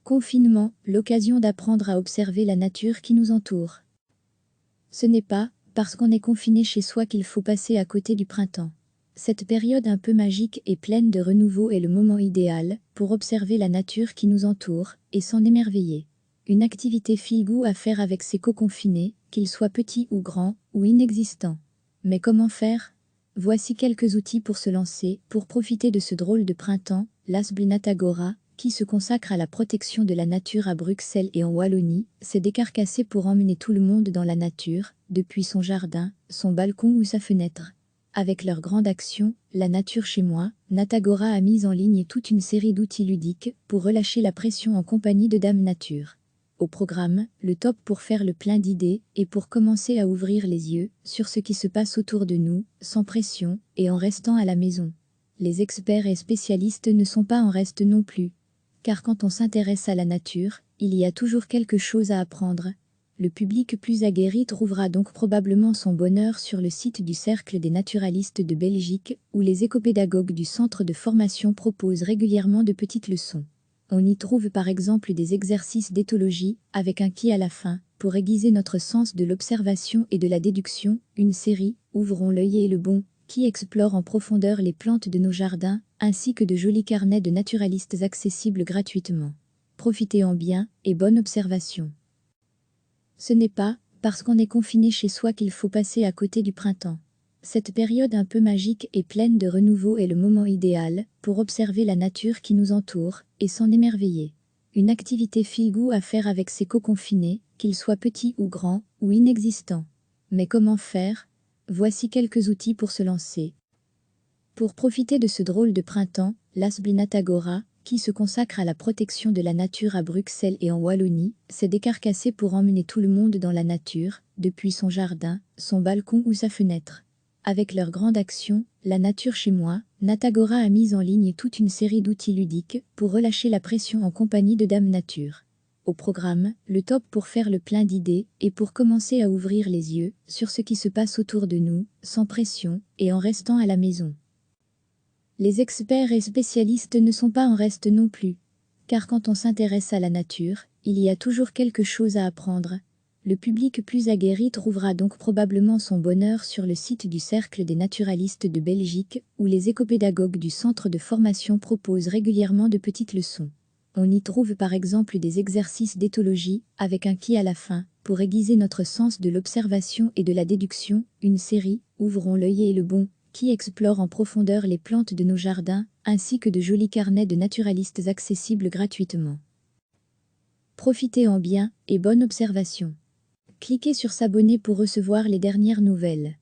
Confinement, l'occasion d'apprendre à observer la nature qui nous entoure. Ce n'est pas parce qu'on est confiné chez soi qu'il faut passer à côté du printemps. Cette période un peu magique et pleine de renouveau est le moment idéal pour observer la nature qui nous entoure et s'en émerveiller. Une activité feel-good à faire avec ses co-confinés, qu'ils soient petits ou grands ou inexistants. Mais comment faire? Voici quelques outils pour se lancer, pour profiter de ce drôle de printemps, l'Asblinatagora, qui se consacre à la protection de la nature à Bruxelles et en Wallonie, s'est décarcassé pour emmener tout le monde dans la nature, depuis son jardin, son balcon ou sa fenêtre. Avec leur grande action, La nature chez moi, Natagora a mis en ligne toute une série d'outils ludiques pour relâcher la pression en compagnie de Dame Nature. Au programme, le top pour faire le plein d'idées et pour commencer à ouvrir les yeux sur ce qui se passe autour de nous, sans pression et en restant à la maison. Les experts et spécialistes ne sont pas en reste non plus. Car quand on s'intéresse à la nature, il y a toujours quelque chose à apprendre. Le public plus aguerri trouvera donc probablement son bonheur sur le site du Cercle des naturalistes de Belgique, où les écopédagogues du centre de formation proposent régulièrement de petites leçons. On y trouve par exemple des exercices d'éthologie, avec un qui à la fin, pour aiguiser notre sens de l'observation et de la déduction, une série, Ouvrons l'œil et le bon, qui explore en profondeur les plantes de nos jardins, ainsi que de jolis carnets de naturalistes accessibles gratuitement. Profitez-en bien, et bonne observation. Ce n'est pas parce qu'on est confiné chez soi qu'il faut passer à côté du printemps. Cette période un peu magique et pleine de renouveau est le moment idéal pour observer la nature qui nous entoure et s'en émerveiller. Une activité feel-good à faire avec ses co-confinés, qu'ils soient petits ou grands ou inexistants. Mais comment faire? Voici quelques outils pour se lancer. Pour profiter de ce drôle de printemps, l'Asblinatagora, qui se consacre à la protection de la nature à Bruxelles et en Wallonie, s'est décarcassé pour emmener tout le monde dans la nature, depuis son jardin, son balcon ou sa fenêtre. Avec leur grande action, La nature chez moi, Natagora a mis en ligne toute une série d'outils ludiques pour relâcher la pression en compagnie de Dame Nature. Au programme, le top pour faire le plein d'idées et pour commencer à ouvrir les yeux sur ce qui se passe autour de nous, sans pression et en restant à la maison. Les experts et spécialistes ne sont pas en reste non plus. Car quand on s'intéresse à la nature, il y a toujours quelque chose à apprendre. Le public plus aguerri trouvera donc probablement son bonheur sur le site du Cercle des naturalistes de Belgique, où les écopédagogues du centre de formation proposent régulièrement de petites leçons. On y trouve par exemple des exercices d'éthologie, avec un qui à la fin, pour aiguiser notre sens de l'observation et de la déduction, une série, Ouvrons l'œil et le bon, qui explore en profondeur les plantes de nos jardins, ainsi que de jolis carnets de naturalistes accessibles gratuitement. Profitez-en bien, et bonne observation. Cliquez sur s'abonner pour recevoir les dernières nouvelles.